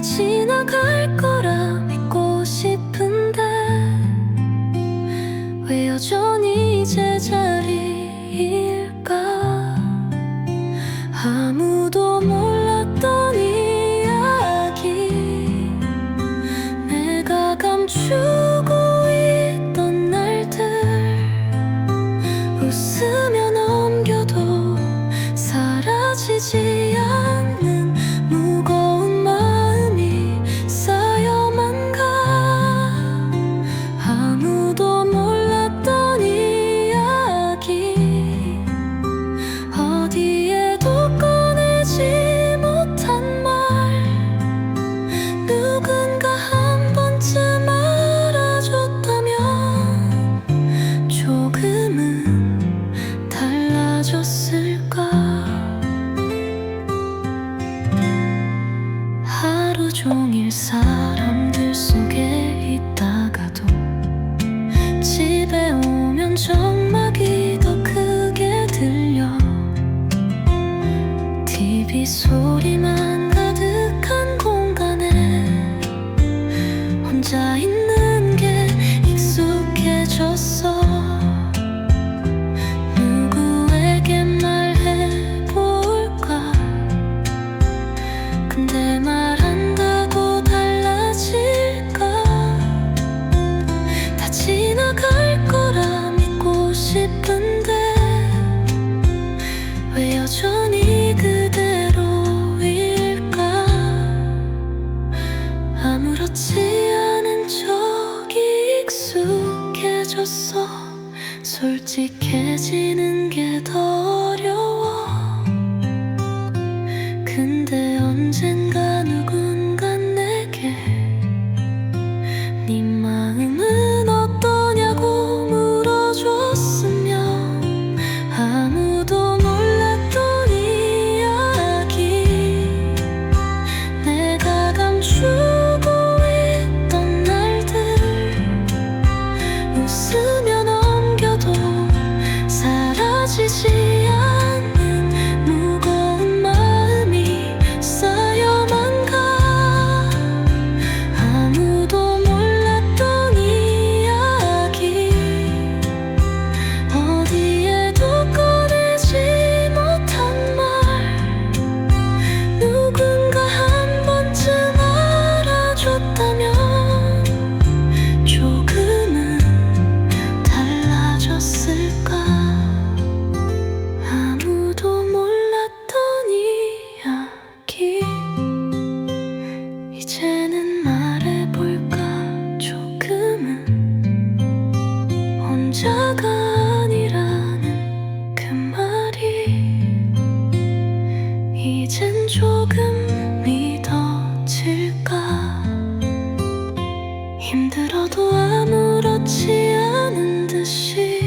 지나갈 거라 믿고 싶은데 왜 여전히 제자리일까? 아무도 몰랐던 이야기, 내가 감추고 있던 날들, 웃으며 넘겨도 사라지지 않는 무거운 마음이 쌓여만 가. 아무도 몰랐던 이야기, 어디에도 꺼내지 못한 말, 누군가 한 번쯤 알아줬다면 조금은 달라졌을까? 하루 종일 사람들 속에 있다가도 집에 오면 정막이 더 크게 들려. TV 소리만 가득한 공간에 혼자 있는 게 익숙해졌어. 누구에게 말해볼까? 근데 말한다고 달라질까? 다 지나갈 거라 믿고 싶은데 왜 여전히 그대로일까? 아무렇지 않은 척이 익숙해졌어. 솔직해지는 게 더 어려워. 근데 언젠가 누군가 내게 네 마음은 어떠냐고 물어줬으면, 아무도 몰랐던 이야기, 내가 감추고 있던 날들, 웃으며 넘겨도 사라지지 않는 무거운 마음이 쌓여만 가. 아무도 몰랐던 이야기, 어디에도 꺼내지 못한 말, 누군가 한 번쯤 알아줬다면 조금은 달라졌을까? 아무도 몰랐던 이야기, 이제는 말해볼까? 조금은 혼자가 아니라는 그 말이 이젠 조금 믿어질까? 힘들어도 아무렇지 않은 듯이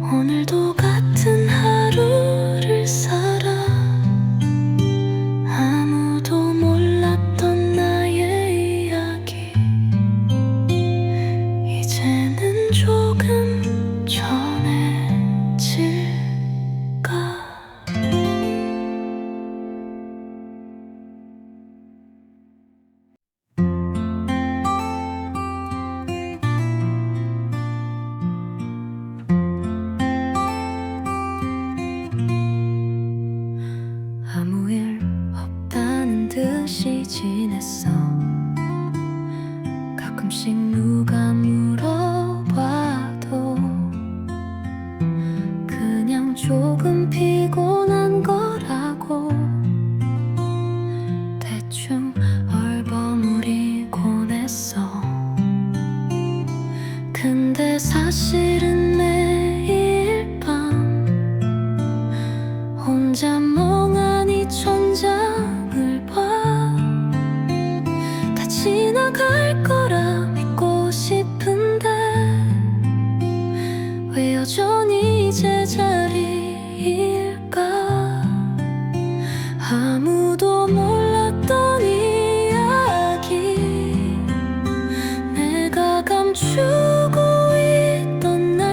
오늘도 같은 하루를 살아. 아무도 몰랐던 나의 이야기, 이제는 조금 전해질까? 아무 일 없다는 듯이 지냈어. 가끔씩 누가 물어봐도 그냥 조금 피곤한 거라고 대충 얼버무리곤 했어. 근데 사실은 매일 밤 혼자 멍하니 천장을 봐. 다 지나갈 거라 믿고 싶은데 왜 여전히 제자리일까? 아무도 몰랐던 이야기, 내가 감추고 있던 날,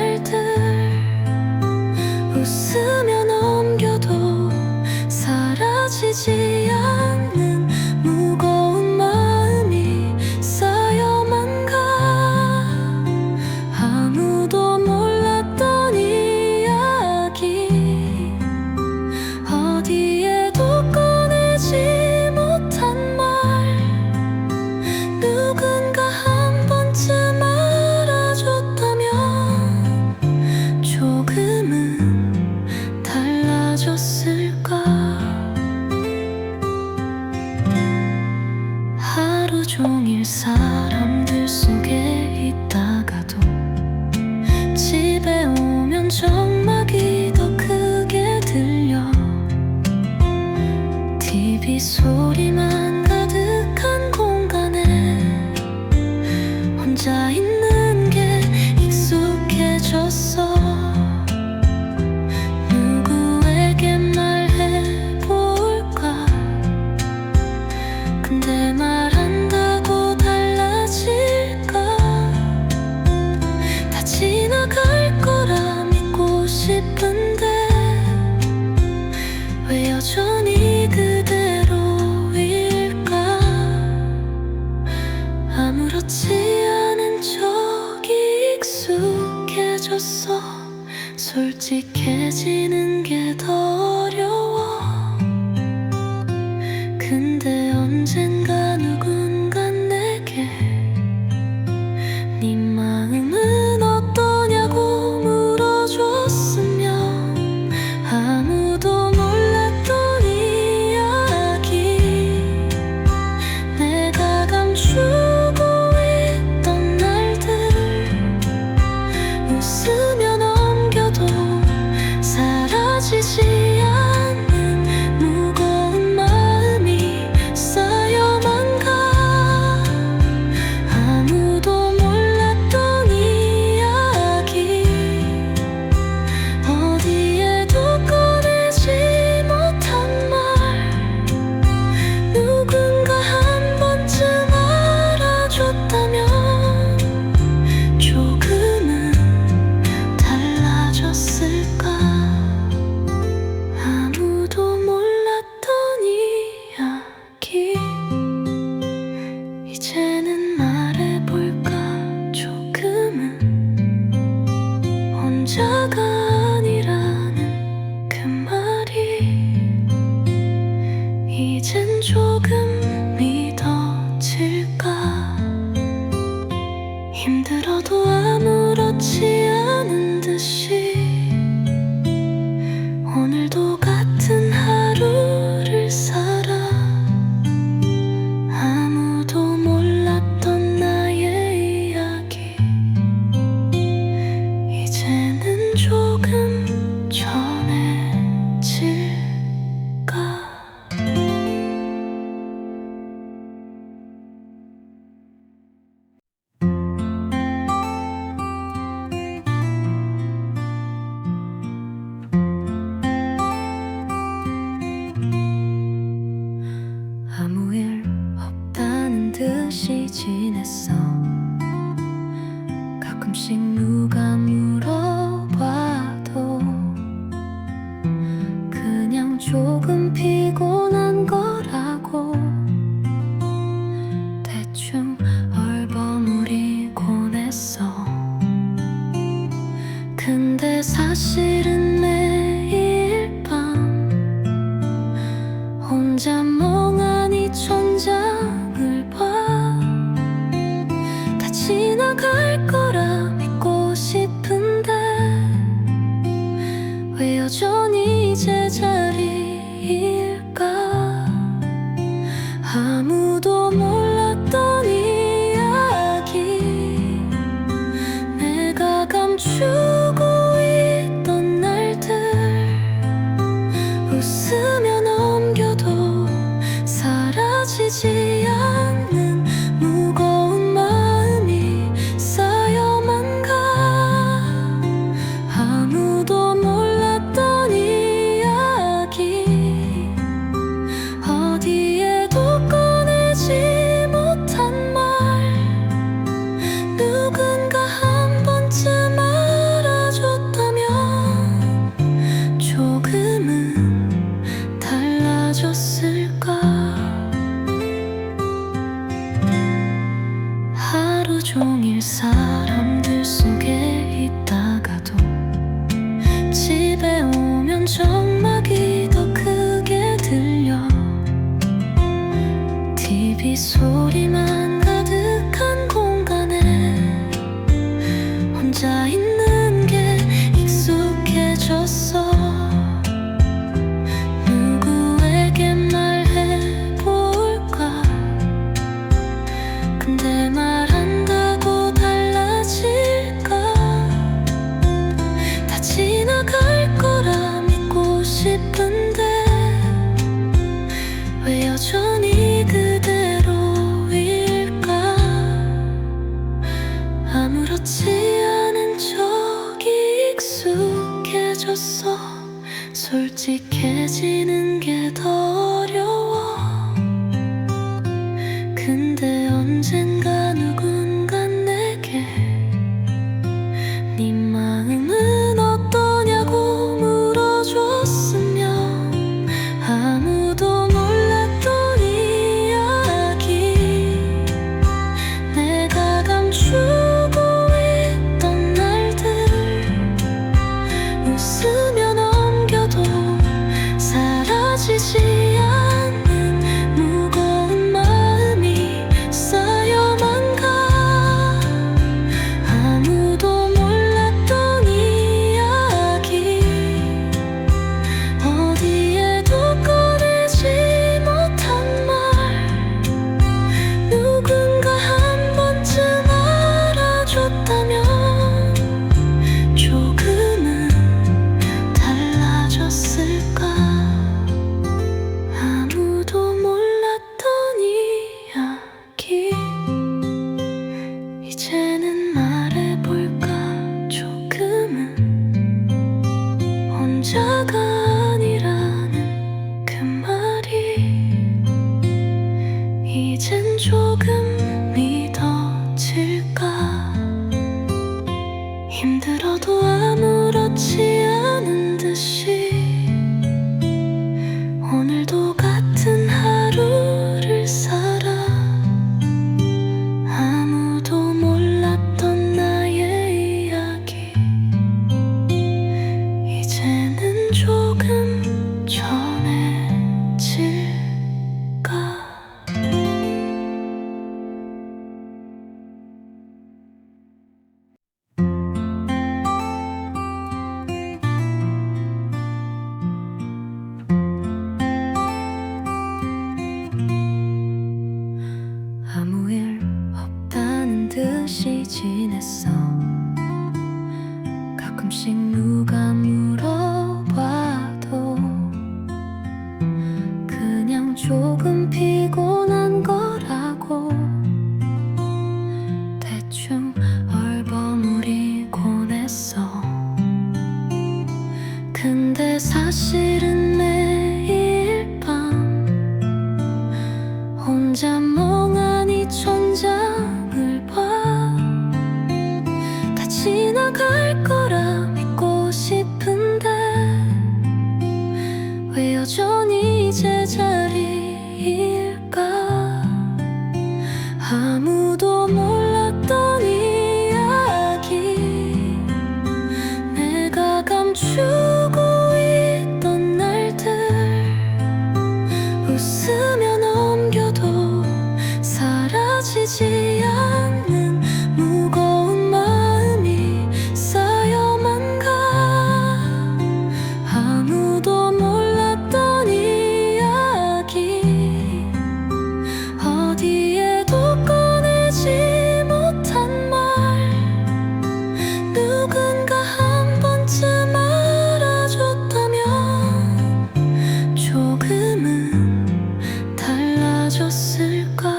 사람들 속에 있다가도 집에 오면 정막이 더 크게 들려. TV 소리만 가득한 공간에 혼자 있는 게 익숙해졌어. 누구에게 말해볼까? 근데 말한다고 달라질까? 다 지나갈 거라 믿고 싶은데 왜 여전히 그대로일까? 아무렇지 않은 척이 익숙해졌어. 솔직해지는 게 더 어려워. 근데 언젠가 누군가 내게 네 마음은 어떠냐고 물어줬으면 아무도 몰랐던 이야기. 내가 감추고 있던 날들 웃으며 넘겨도 사라지지 않는 무거운 마음이 쌓여만 가. 아무도 몰랐던 이야기 어디에도 꺼내지 못한 말. 누군가 한 번쯤 알아줬다면 조금은 달라졌을까? 아무도 몰랐던 이야기 이제는 말해볼까? 조금은 혼자가 아니라는 그 말이 이젠 조금 믿어질까? 힘들어도 아무렇지 않은 듯이 오늘도 같은 하루를 살아. 아무도 몰랐던 나의 이야기 이제는 조금 전해질까? 아무 일 없다는 듯이 지냈어. 가끔씩 누가 물어봐도 그냥 조금 피곤한 거라고 대충 얼버무리곤 했어. 근데 사실은 매일 밤 혼자 멍하니 천장을 봐. 다 지나갈 거라 믿고 싶은데 왜 여전히 제자리일까? 아무도 몰랐던 이야기 내가 감추고 있던 날들 웃으며 넘겨도 사라지지 않는 무거운 마음이 쌓여만 가. 아무도 몰랐던 이야기 어디에도 꺼내지 못한 말. 누군가 한 번쯤 알아줬다면 조금은 달라졌을까? 하루 종일 사람들 속에 있다가도 집에 오면 정막이 더 크게 들려. TV 소리만 가득한 공간에 혼자 있는 게 익숙해졌어. 누구에게 말해볼까? 근데 근데 언젠가 누군가 내게 네 마음은 어떠냐고 물어줬으면 아무도 몰랐던 이야기 내가 감추고 있던 날들 웃으며 넘겨도 사라지지 않는 무거운 마음이 쌓여만 가 아무도 몰랐던 이야기 어디에도 꺼내지 못한 말 누군가 한 번쯤 알아줬다면 조금은 달라졌을까 아무도 몰랐던 이야기 이제는 말해볼까 조금은 혼자가 아니라는 그 말이 이젠 조금 믿어질까 힘들어도 아무렇지 않은 듯이 오늘도 같은 하루를 살아 아무도 몰랐던 나의 이야기 이제는 조금 전해질까 아무 일 없다는 듯이 지냈어 가끔씩 누가 물어봐도 그냥 조금 피곤한 거라고 대충 얼버무리곤 했어 근데 사실은 매일 밤 혼자 멍하니 천장을 봐 다 지나갈 거라 믿고 싶은데 왜 여전히 제자리일까 아무도 몰랐던 이야기 내가 감추고 있던 날들 웃으며 넘겨도 사라지지 않는 무거운 마음이 쌓여만 가 아무도 몰랐던 이야기 어디에도 꺼내지 못한 말 누군가 한 번쯤 알아줬다면 조금은 달라졌을까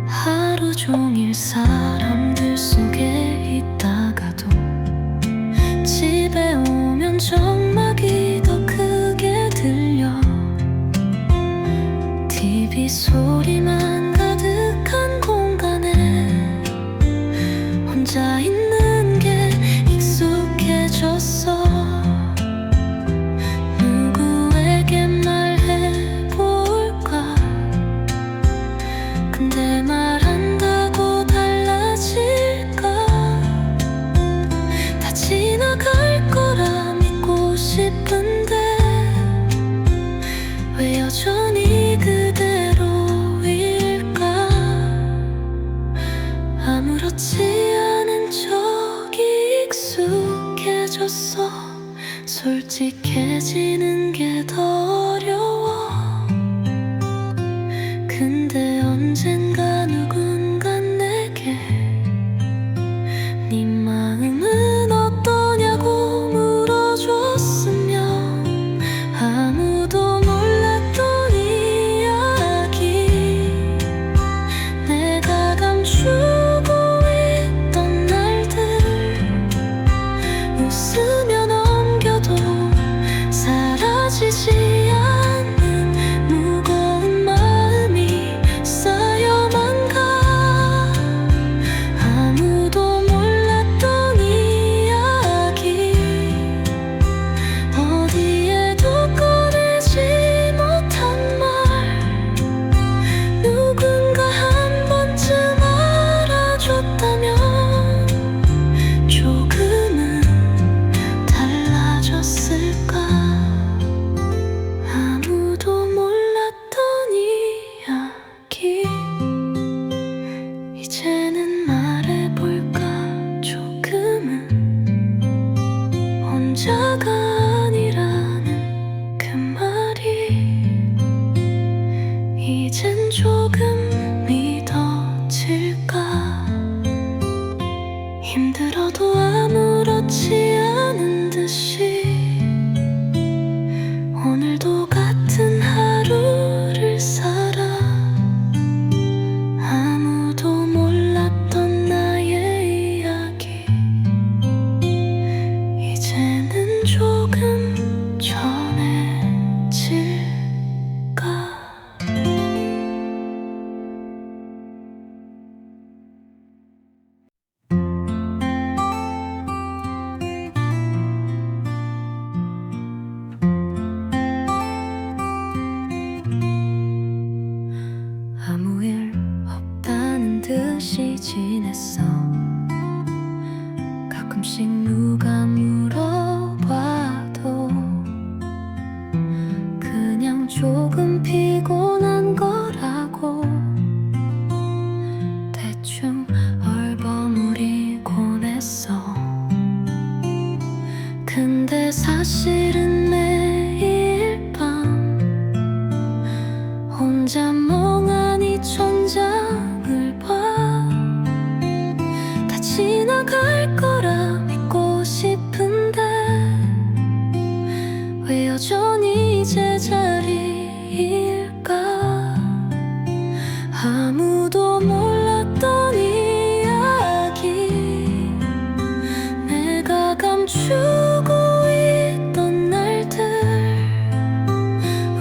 하루 종일 사람들 속에 있다가도 집에 오면 정막이 더 크게 들려 TV 소리만 가득한 공간에 혼자 있는 게 익숙해졌어 누구에게 말해볼까 근데 말한다고 달라질까 다 지나갈 거라 믿고 싶은데 왜 여전히 그대로일까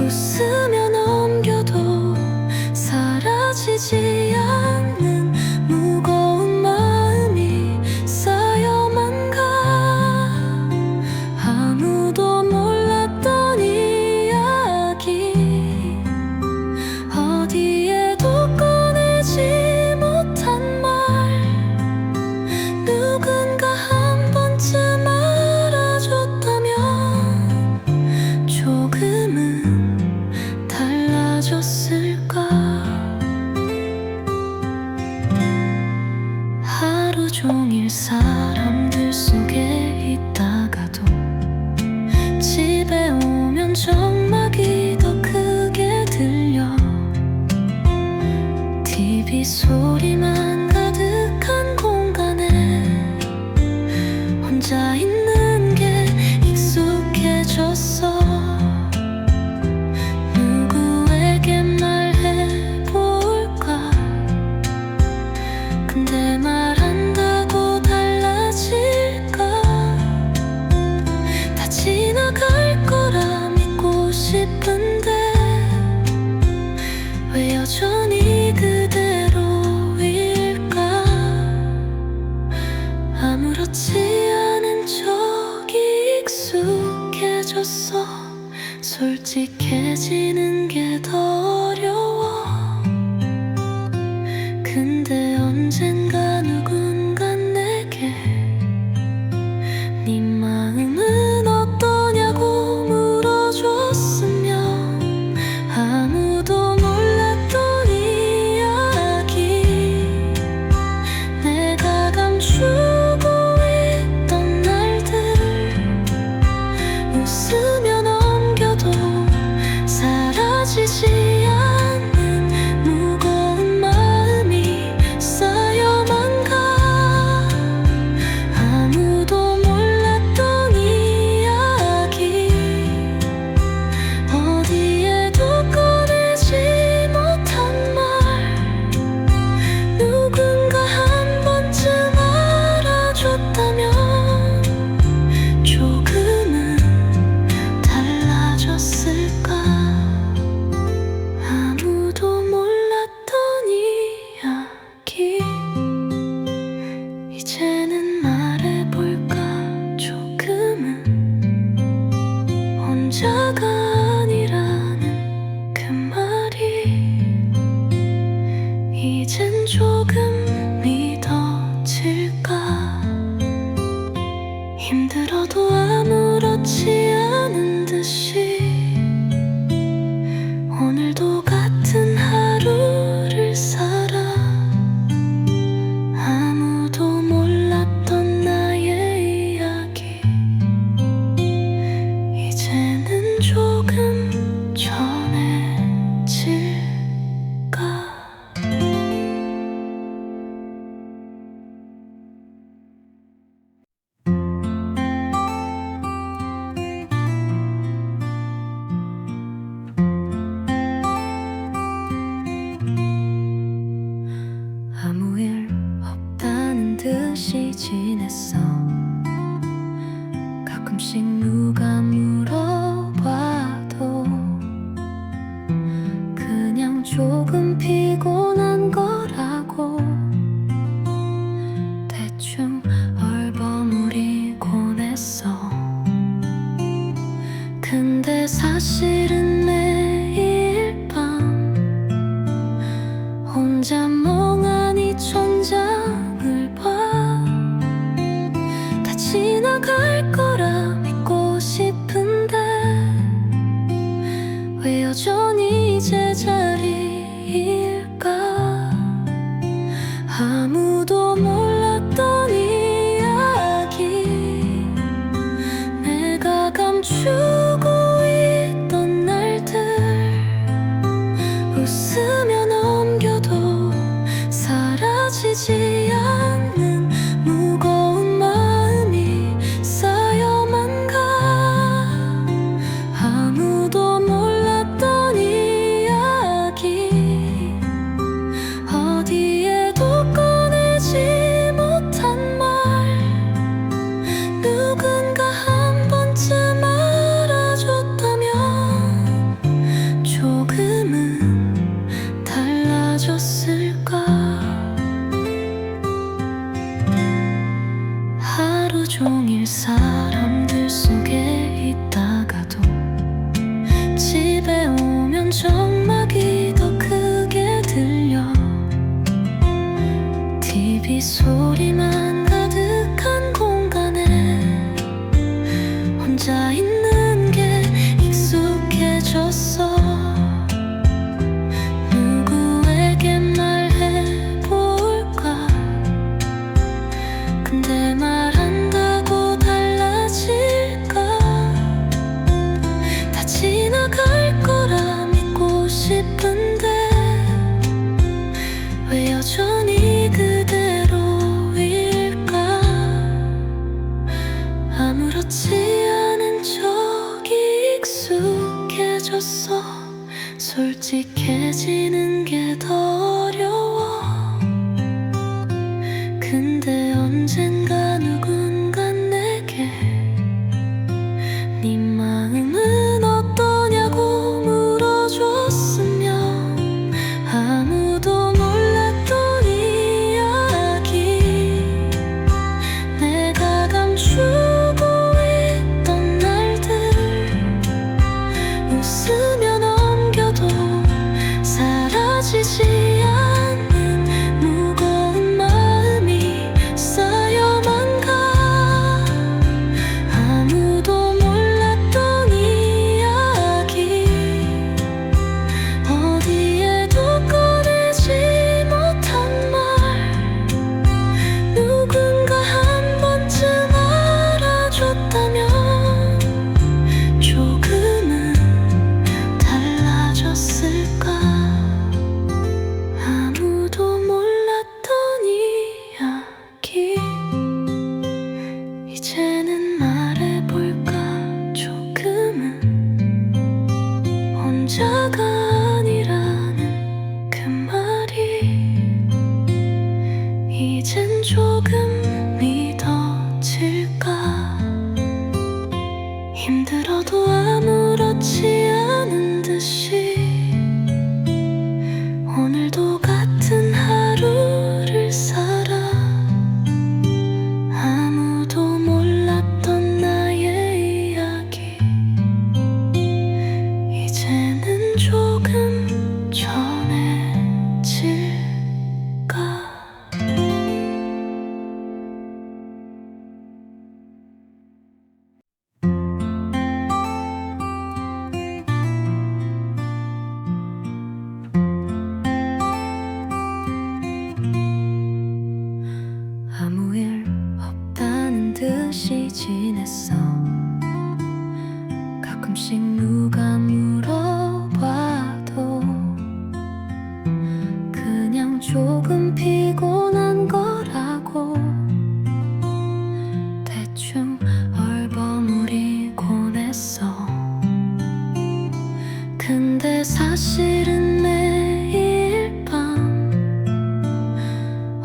웃으며 넘겨도 사라지지 않는 무거운 마음이 쌓여만 가. 아무도 몰랐던 이야기, 어디에도 꺼내지 못한 말, 누군가 한 번쯤 알아줬다면 조금은 달라졌을까. 하루 종일 사람들 속에 있다가도 집에 오면 정막이 더 크게 들려. TV 소리만 가득한 공간에 혼자 있는 게 익숙해졌어. 누구에게 말해볼까? 근데 말한다고 달라질까? 다 지나갈 거라 믿고 싶은데 왜 여전히 그대로일까? 아무렇지 않은 척이 익숙해졌어. 솔직해지는 게 더 어려워. 근데 언젠가 누군가 내게 네 마음은 어떠냐고 물어줬으면. 아무도 몰랐던 이야기, 내가 감추고 있던 날들, 웃으며 넘겨도 사라지지 않는 무거운 마음이 쌓여만 가. 아무도 몰랐던 이야기, 어디에도 꺼내지 못한 말, 누군가 한 번쯤 알아줬다면 조금은 달라졌을까. 아무도 몰랐던 이야기, 이제는 말해볼까. 조금은 혼자가 아니라는 그 말이 이젠 조금 믿어질까. 힘들어도 아무렇지 않은 듯이 오늘도 같은 하루를 살아. 아무도 몰랐던 나의 이야기, 이제는 조금 전해질까. 아무 일 없다는 듯이 지냈어. 가끔씩 누가 물어봐도 그냥 조금 피곤한 거라고 대충 얼버무리곤 했어. 근데 사실은 매일 밤 혼자 멍하니 천장을 봐. 다 지나갈 거라 믿고 싶은데 왜 여전히 제자리일까. 아무도 몰랐던 이야기, 내가 감추고 있던 날들, 웃으며 넘겨도 사라지지 않는 무거운 마음이 쌓여만 가. 아무도 몰랐던 달라졌어. 솔직해지는 게 더 어려워. 근데 언젠가 누군가 내게 네 마음은 어떠냐고 물어줬으면 아무도 몰랐던 이야기. 내가 감추고 있던 날들 웃으며 넘겨도 사라지지 않는 무거운 마음이 쌓여만 가. 아무도 몰랐던 이야기. 어디에도 꺼내지 못한 말. 누군가 한 번쯤 알아줬다면 조금은 달라졌을까. 아무도 몰랐던 이야기. 이제는 말해볼까. 조금은 혼자가 아니라는 그 말이 이젠 조금 믿어질까. 힘들어도 아무렇지 않은 듯이 오늘도 같은 하루를 살아. 아무도 몰랐던 나의 이야기. 이제는 조금 전해질까. 아무 일 없다는 듯이 지냈어. 가끔씩 누가 물어봐도 그냥 조금 피곤한 거라고 대충 얼버무리곤 했어. 근데 사실은 매일 밤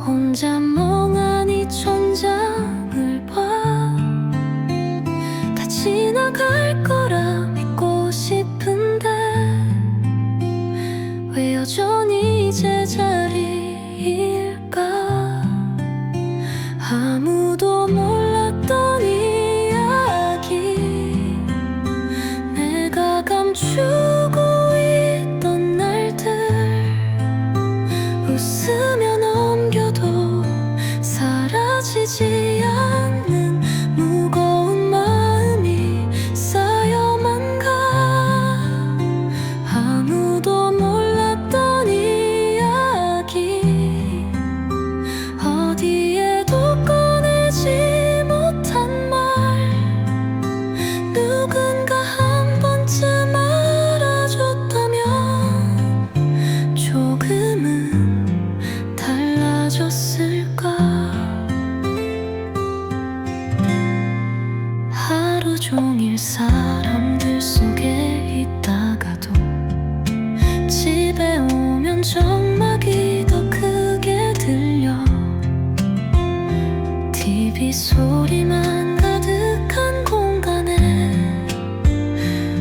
혼자 멍하니 천장을 봐. 다 지나갈 거라 믿고 싶은데 왜 여전히 제자리일까. 아무도 몰랐던 이야기. 내가 감추고 있던 날들 웃으며 넘겨도 사라지지 않는 무거운 마음이 쌓여만 가. 아무도 몰랐던 이야기. 어디에도 꺼내지 못한 말. 누군가 한 번쯤 알아줬다면 조금은 달라졌을까. 하루 종일 사람들 속에 있다가도 집에 오면 정막이 더 크게 들려. TV 소리만 가득한 공간에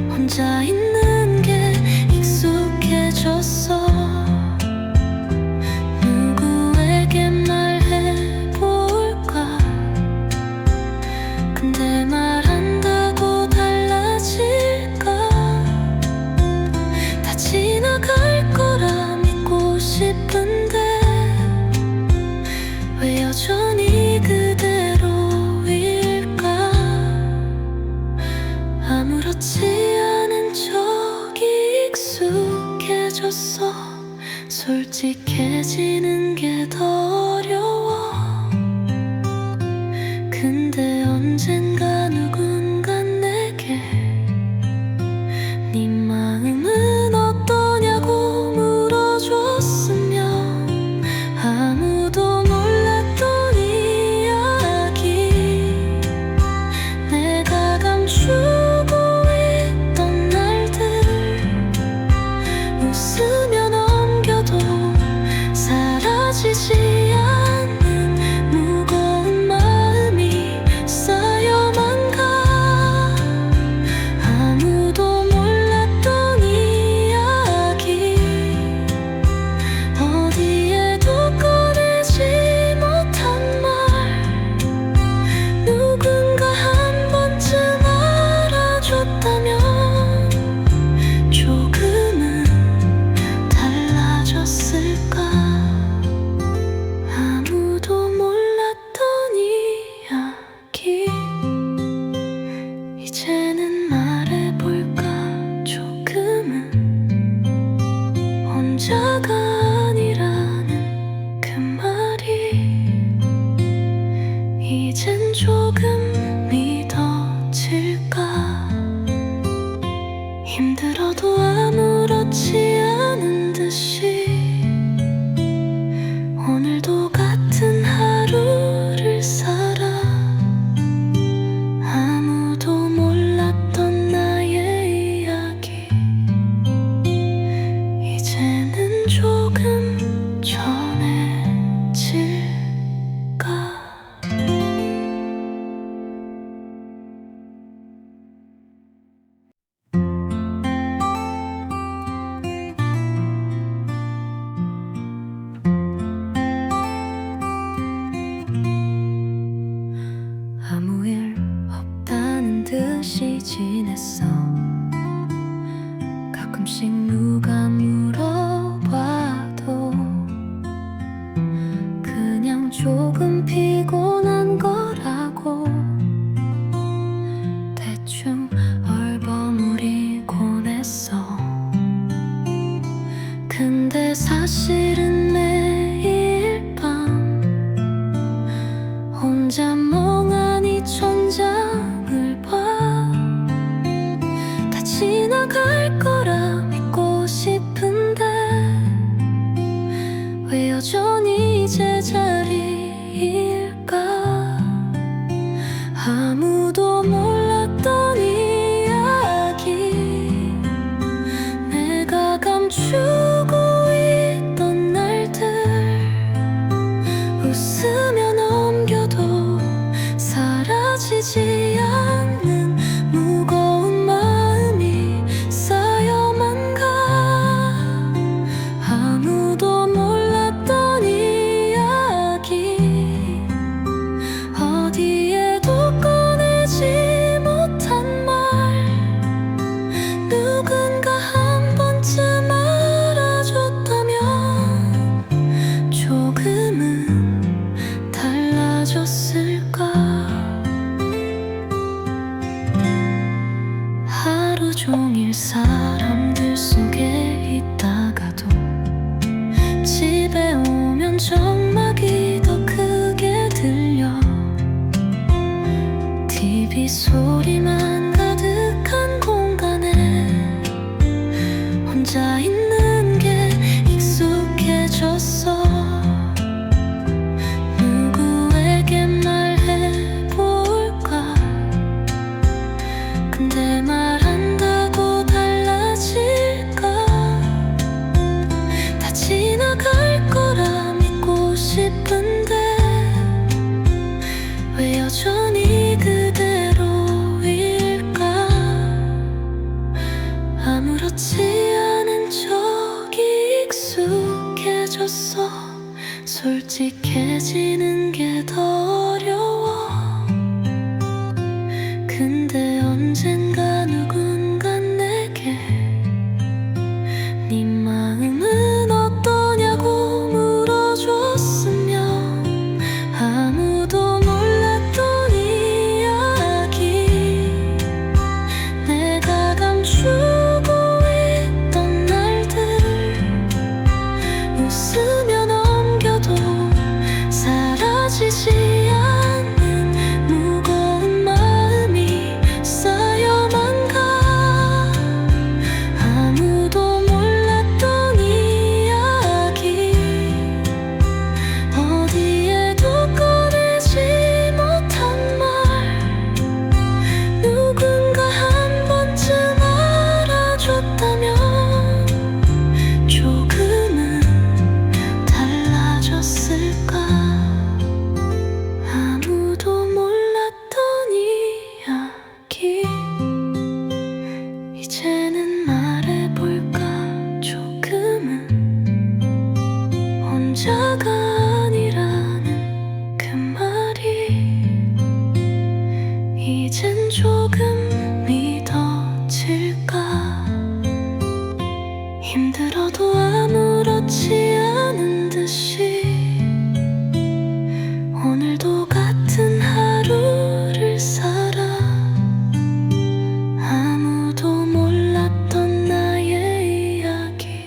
혼자 있는 게 익숙해졌어. 누구에게 말해볼까. 근데 말한다고 달라질까. 다 지나갈 거라 믿고 싶은데 왜 여전히 그대로일까. 아무렇지 않은 척이 익숙해졌어. 솔직해지는 게 더 어려워. 근데 언젠가 누군가 내게 네 마음은 어떠냐고 물어줬으면 아무도 몰랐던 이야기. 내가 감추고 있던 날들 혼자가 아니라는 그 말이 이젠 조금 믿어질까. 힘들어도 아무렇지 않은 듯이 오늘도 같은 하루를 살아. 아무도 몰랐던 나의 이야기 이제는 조금 전해질까. 아무 일 없다는 듯이 지냈어. 가끔씩 누가 물어봐도 그냥 조금 피곤한 거라고 대충 얼버무리곤 했어. 근데 사실은 매일 밤 혼자 멍하니 천장을 봐. 다 지나갈 거라 믿고 싶은데 왜 여전히 이 제자리일까. 아무도 몰랐던 이야기 내가 감추고 있던 날들 웃으며 넘겨도 사라지지 않는 무거운 마음이 쌓여만 가. 아무도 몰랐던 이야기 어디에도 꺼내지 못한 말 누군가 한 번쯤 알아줬다면 조금은 달라졌을까. 하루 종일 사람들 속에 있다가도 집에 오면 정막이 더 크게 들려. TV 소리만 가득한 공간에 혼자 있는 게 익숙해졌어. 누구에게 말해볼까. 근데 말한다고 달라질까. 다 지나갈 거라 믿고 싶은데 왜 여전히 그대로일까. 아무렇지 않은 척이 익숙해졌어. 솔직해지는 게 더 어려워. 근데 언젠가 누군가 내게 네 마음은 어떠냐고 물어줬으면 아무도 몰랐던 이야기 내가 감추고 있던 날들 웃으며 넘겨도 사라지지 않는 무거운 마음이 쌓여만 가. 아무도 몰랐던 이야기 어디에도 꺼내지 못한 말 누군가 한 번쯤 알아줬다면 조금은 달라졌을까. 아무도 몰랐던 이야기 이제는 말해볼까. 조금은 혼자가 아니라는 그 말이 이젠 조금 믿어질까. 힘들어도 아무렇지 않은 듯이 오늘도 같은 하루를 살아. 아무도 몰랐던 나의 이야기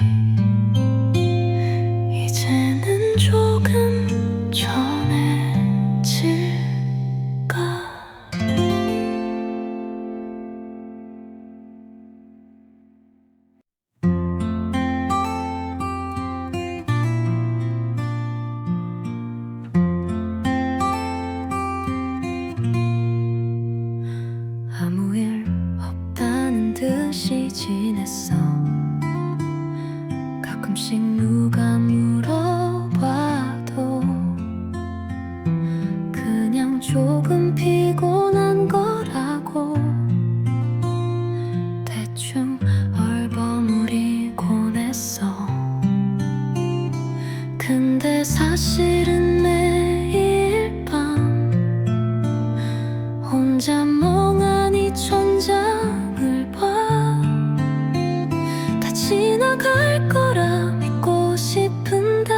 지나갈 거라 믿고 싶은데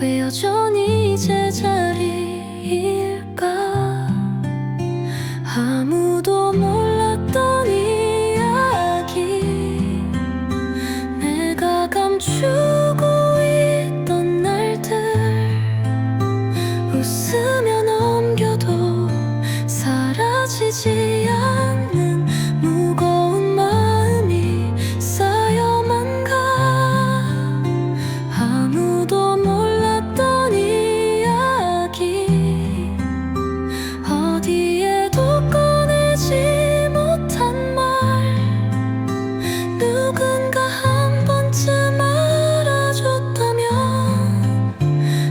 왜 여전히 제자리일까? 아무도 몰랐던 이야기, 내가 감추고 있던 날들, 웃으며 넘겨도 사라지지 않는 무거운 마음이 쌓여만 가. 아무도 몰랐던 이야기, 어디에도 꺼내지 못한 말, 누군가 한 번쯤 알아줬다면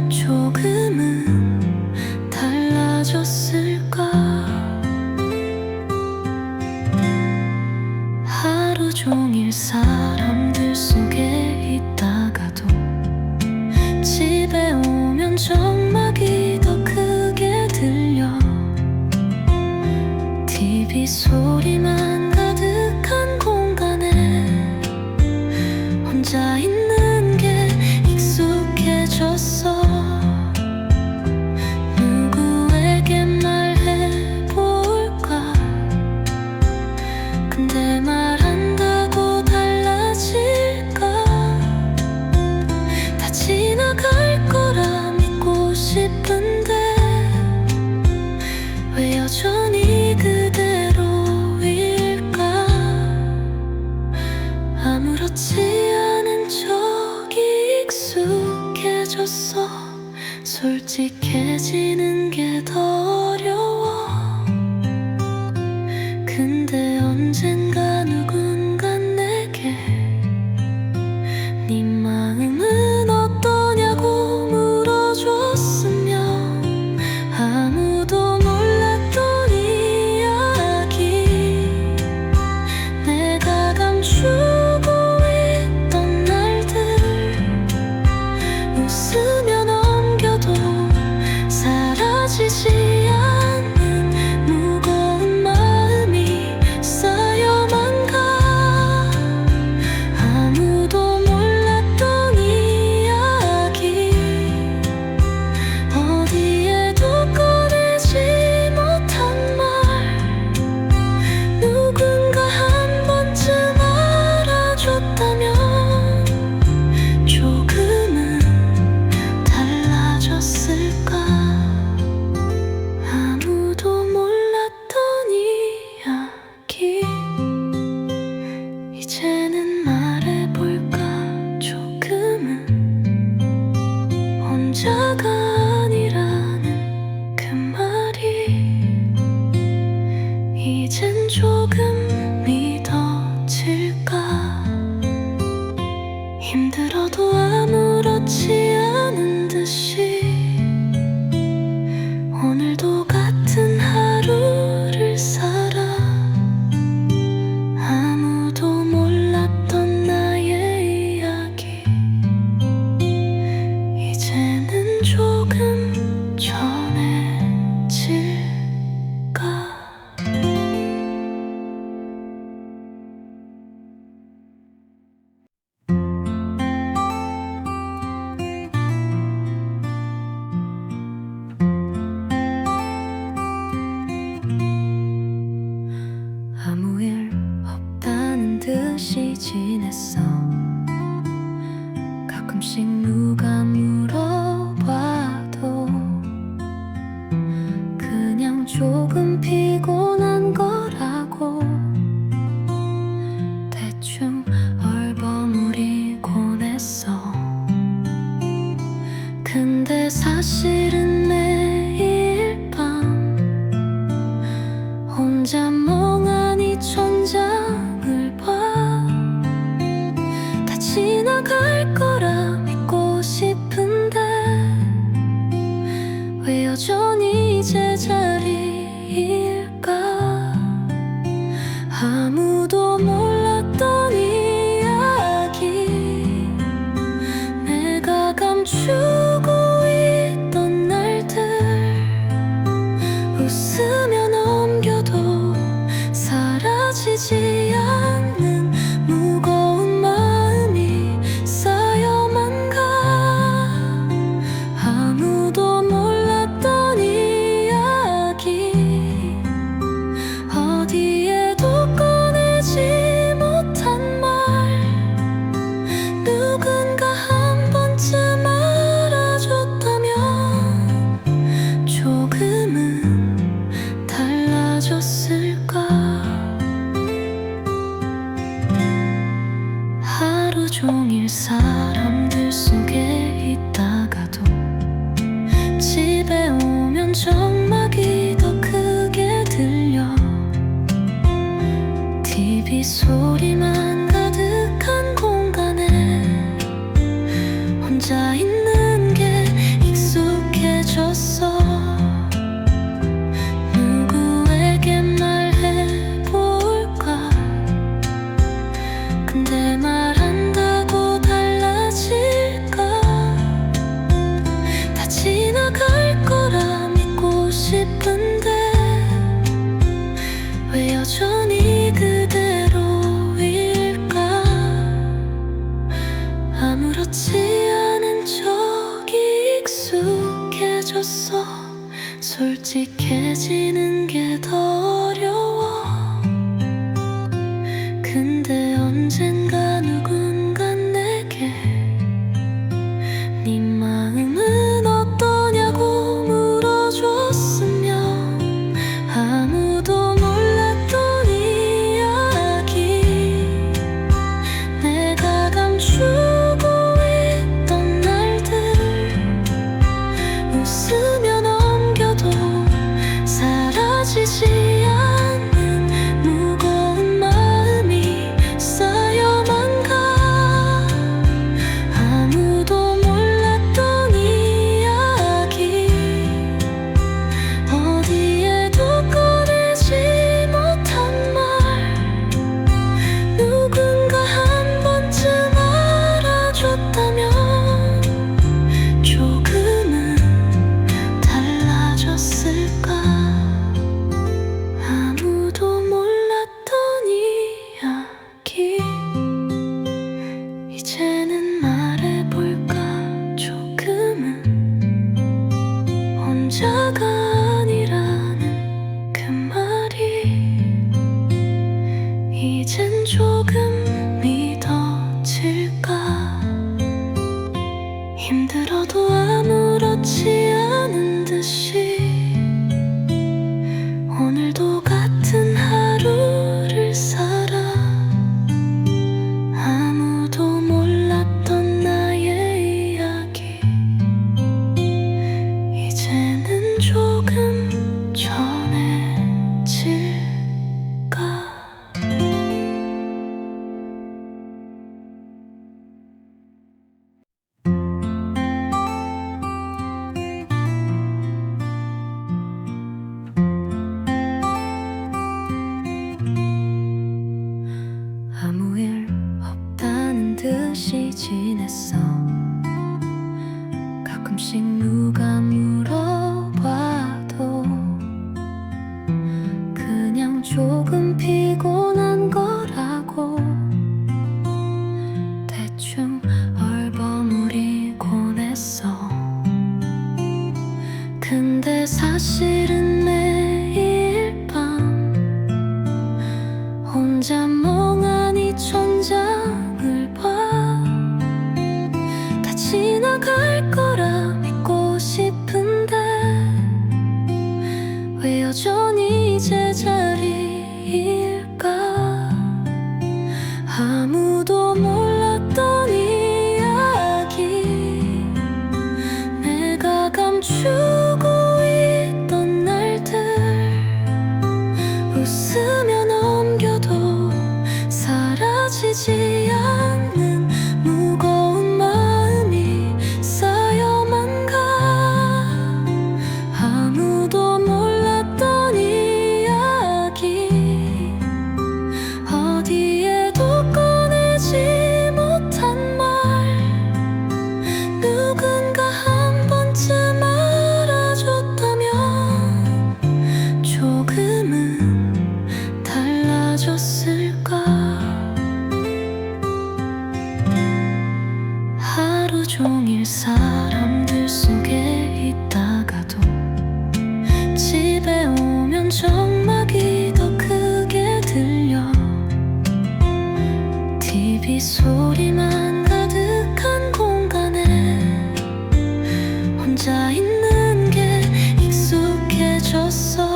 조금은 달라졌을까? 하루 종일 사람들 속에 있다가도 집에 오면 정막이 더 크게 들려. TV 소리만 가득한 공간에 혼자 있는 게 익숙해졌어. 누구에게 말해볼까? 근데 말한다고 달라질까? 다 지나갈 거라 믿고 싶은데 왜 여전히 그대로일까? 아무렇지 않은 척이 익숙해졌어. 솔직해지는 게 더 어려워. 근데 언젠가 누군가 내게 네 마음은 어떠냐고 물어줬으면, 아무도 몰랐던 이야기, 내가 감추고 있던 날들, 웃으며 넘겨도 사라지지 않는 무거운 마음이 쌓여만 가. 아무도 몰랐던 이야기, 어디에도 꺼내지 못한 말, 누군가 한 번쯤 알아줬다면 조금은 달라졌을까? 아무도 몰랐던 이야기, 이제는 말해볼까? 조금은 혼자가 아니라는 그 말이 이젠 조금 믿어질까? 힘들어도 아무렇지 않은 듯이 오늘도 같은 하루를 살아. 아무도 몰랐던 나의 이야기, 이제는 조금 전해질까? 아무 일 없다는 듯이 지냈어. 가끔씩 누가 물어봐도 그냥 조금 피곤한 거라고 대충 얼버무리곤 했어. 근데 사실은 매일 밤 혼자 멍하니 천장을 봐. 다 지나갈 거라 믿고 싶은데 왜 여전히 제자리일까? 아무도 몰랐던 이야기, 내가 감추고 있던 날들, 웃으며 넘겨도 사라지지 않는 무거운 종일 사람들 속에 있다가도 집에 오면 정막이 더 크게 들려. TV 소리만 가득한 공간에 혼자 있는 게 익숙해졌어. 누구에게 말해볼까? 근데 말한다고 달라질까? 다 지나갈 거라 믿고 싶은데 왜 여전히 그대로일까? 아무렇지 않은 척이 익숙해졌어. 솔직해지는 게 더 어려워. 근데 언젠가 누군가 내게 네 마음은 어떠냐고 물어줬으면 아무도 몰랐던 이야기. 내가 감추고 있던 날들 웃으며 넘겨도 사라지지 않는 무거운 마음이 쌓여만 가. 아무도 몰랐던 이야기 어디에도 꺼내지 못한 말. 누군가 한 번쯤 알아줬다면 조금은 달라졌을까? 아무도 몰랐던 이야기 이제는 말해볼까? 조금은 혼자가 아니라는 그 말이 이젠 조금 믿어질까? 힘들어도 아무렇지 않은 듯이 오늘도 같은 하루를 살아. 아무도 몰랐던 나의 이야기 이제는 조금 전해질까? 아무 일 없다는 듯이 지냈어. 가끔씩 누가 물어봐도 그냥 조금 피곤한 거라고 대충 얼버무리곤 했어. 근데 사실은 매일 밤 혼자 멍하니 천장을 봐. 다 지나갈 거라 믿고 싶은데 왜 여전히 제자리일까? 아무도 몰랐던 이야기 내가 감추고 있던 날들 웃으며 넘겨도 사라지지 않는 무거운 마음이 쌓여만 가. 아무도 몰랐던 이야기 어디에도 꺼내지 못한 말. 누군가 한 번쯤 알아줬다면 조금은 달라졌을까? 하루 종일 사람들 속에 있다가도 집에 오면 정막이 더 크게 들려. TV 소리만 가득한 공간에 혼자 있는 게 익숙해졌어.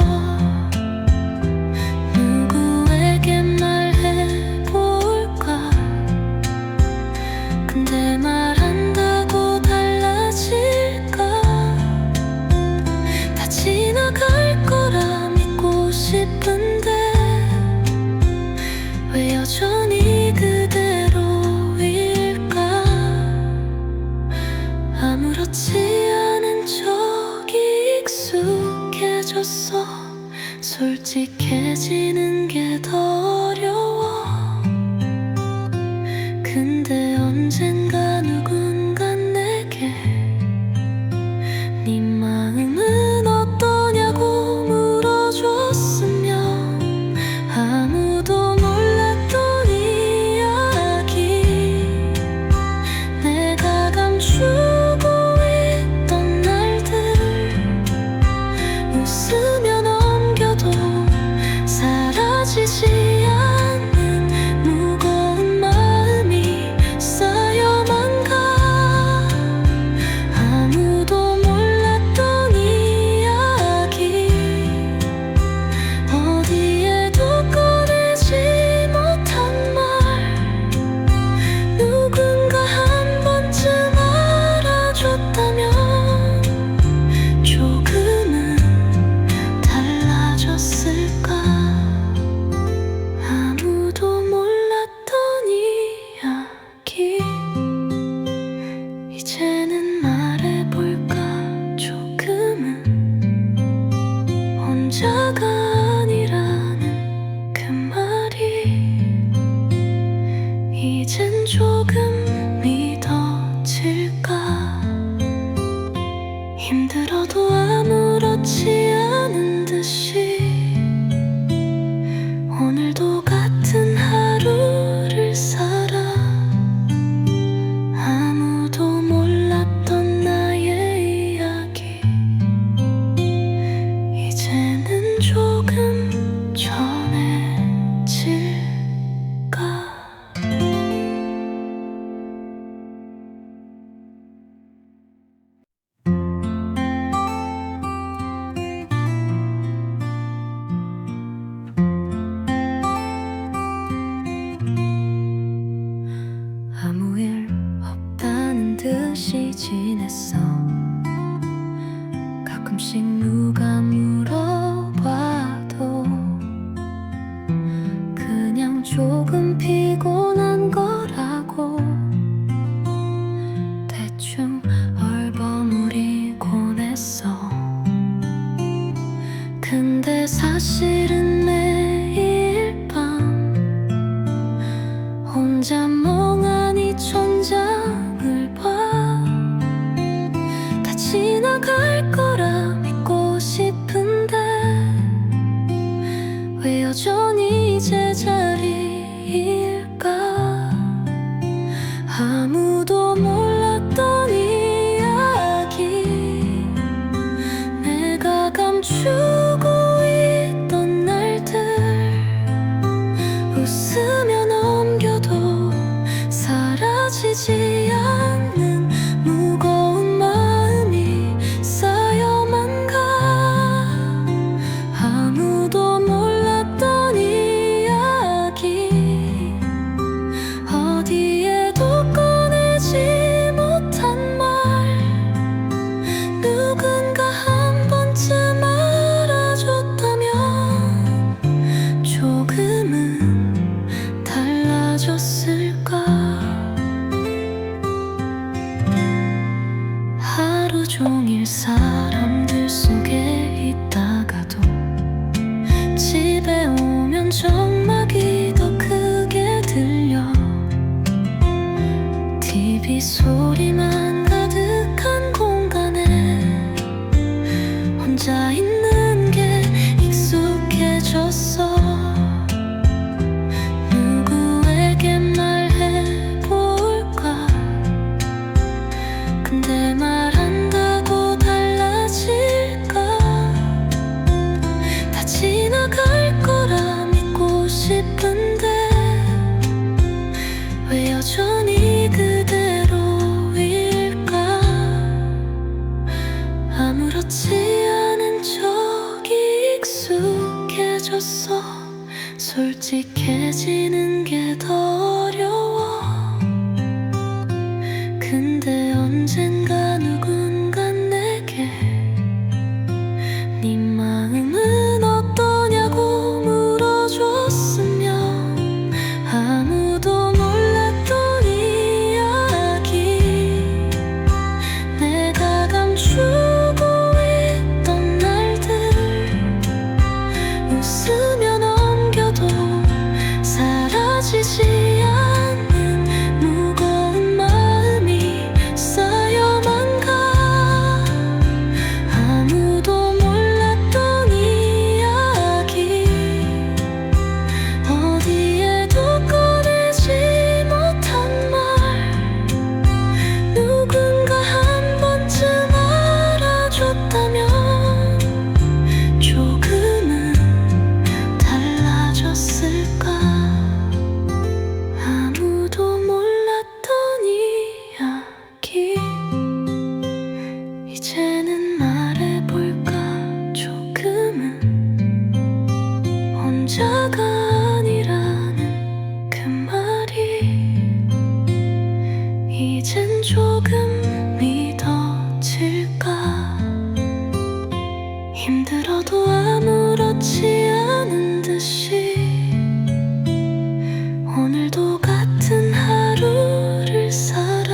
누구에게 말해볼까? 근데 언젠가 누군가 내게 네 마음은 어떠냐고 물어줬으면 아무도 몰랐던 이야기 내가 감추고 있던 날들 웃으며 넘겨도 사라지지 않는 무거운 마음이 쌓여만 가 아무도 몰랐던 이야기 어디에도 꺼내지 못한 말 누군가 한 번쯤 알아줬다면 조금은 달라졌을까 아무도 몰랐던 이야기 이제는 말해볼까 조금은 혼자가 아니라는 그 말이 이젠 조금 믿어질까 힘들어도 아무렇지 않은 듯이 오늘도 같은 하루를 살아 아무도 몰랐던 나의 이야기 이제는 조금 전해질까 아무 일 없다는 듯이 지냈어 가끔씩 누가 물어봐도 그냥 조금 피곤한 거라고 대충 얼버무리곤 했어 근데 사실은 매일 밤 혼자 멍하니 천장을 봐 다 지나갈 거라 믿고 싶은데 왜 여전히 제자리일까 아무도 몰랐던 이야기 내가 감추고 있던 날들 웃으며 넘겨도 사라지지 않는 무거운 마음이 쌓여만 가 아무도 몰랐던 이야기 어디에도 꺼내지 못한 말 누군가 한 번쯤 알아줬다면 조금은 달라졌을까 하루 종일 사람들 속에 있다가도 집에 오면 정막이 더 크게 들려 TV 소리만 가득한 공간에 혼자 있는 게 익숙해졌어 누구에게 말해볼까 근데 말한다고 달라질까 다 지나갈 거라 믿고 싶은데 왜 여전히 그대로일까 아무렇지 않은 척이 익숙해졌어 솔직해지는 게 더 어려워 근데 언젠가 누군가 내게 네 마음은 어떠냐고 물어줬으면 아무도 몰랐던 이야기 내가 감추고 있던 날들 웃으며 넘겨도 사라지 조금 믿어질까? 힘들어도 아무렇지 않은 듯이 오늘도 같은 하루를 살아.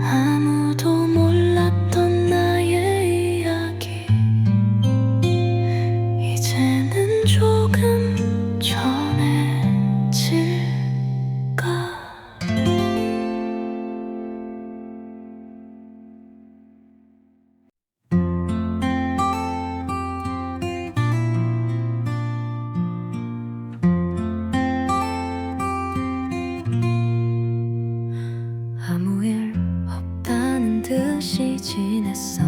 아무도 몰랐던 나의 이야기 이제는 조금 전해질까? 아무 일 없다는 듯이 지냈어.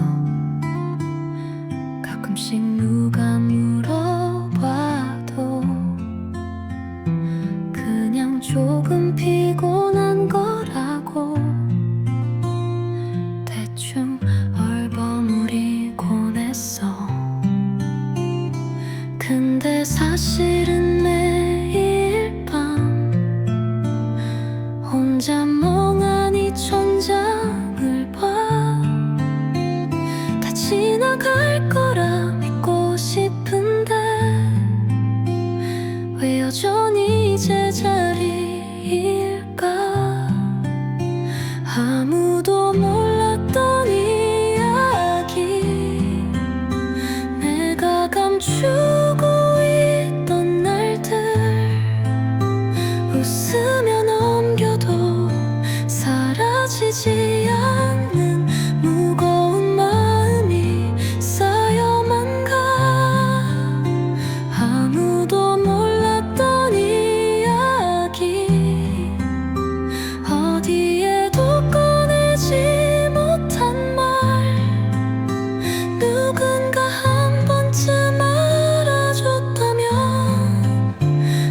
가끔씩 누가 물어봐도 그냥 조금 피곤한 거라고 대충 얼버무리곤 했어. 근데 사실은 매일 밤 혼자 멍하니 천장을 봐. 다 지나갈 거라 믿고 싶은데 왜 여전히 제자리일까? 아무도 몰랐던 이야기 내가 감추고 있던 날들 웃으며 넘겨도 사라지지 않는 무거운 마음이 쌓여만 가. 아무도 몰랐던 이야기 어디에도 꺼내지 못한 말 누군가 한 번쯤 알아줬다면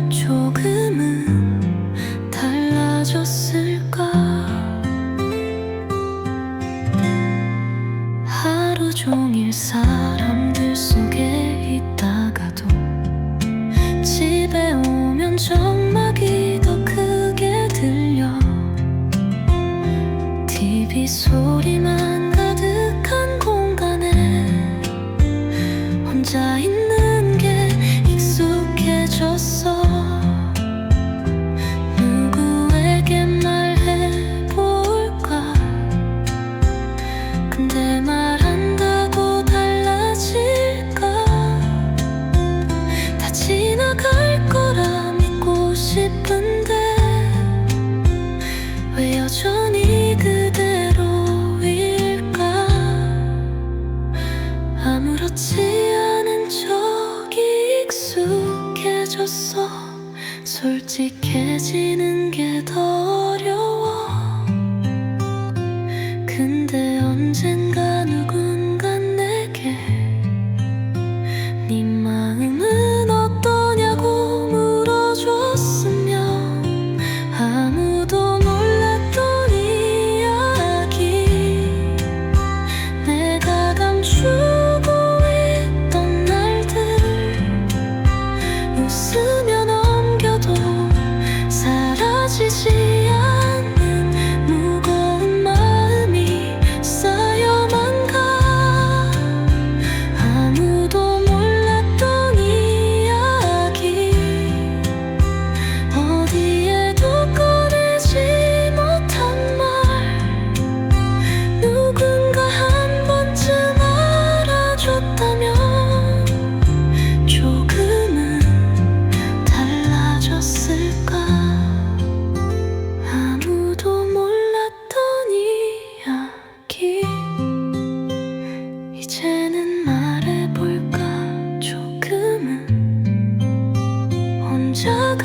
조금은 달라졌을까? 하루 종일 사람들 속에 있다가도 집에 오면 정막이 더 크게 들려. TV 소리만 가득한 공간에 혼자 있는 게 익숙해졌어. 누구에게 말해볼까? 근데 말한다고 달라질까? 다 지나갈 거라 믿고 싶은데 왜 여전히 그대로일까? 아무렇지 않은 척이 익숙해졌어. 솔직해지는 게 더 어려워. 근데 언젠가 누군가 내게 네 마음은 어떠냐고 물어줬으면 아무도 몰랐던 이야기 내가 감추고 있던 날들 웃으며 넘겨도 사라지지 않는 무거운 마음이 쌓여만 가. 아무도 몰랐던 이야기 어디에도 꺼내지 못한 말 누군가 한 번쯤 알아줬다면 조금은 달라졌을까? 아무도 몰랐던 이야기 이제는 말해볼까? 조금은 혼자가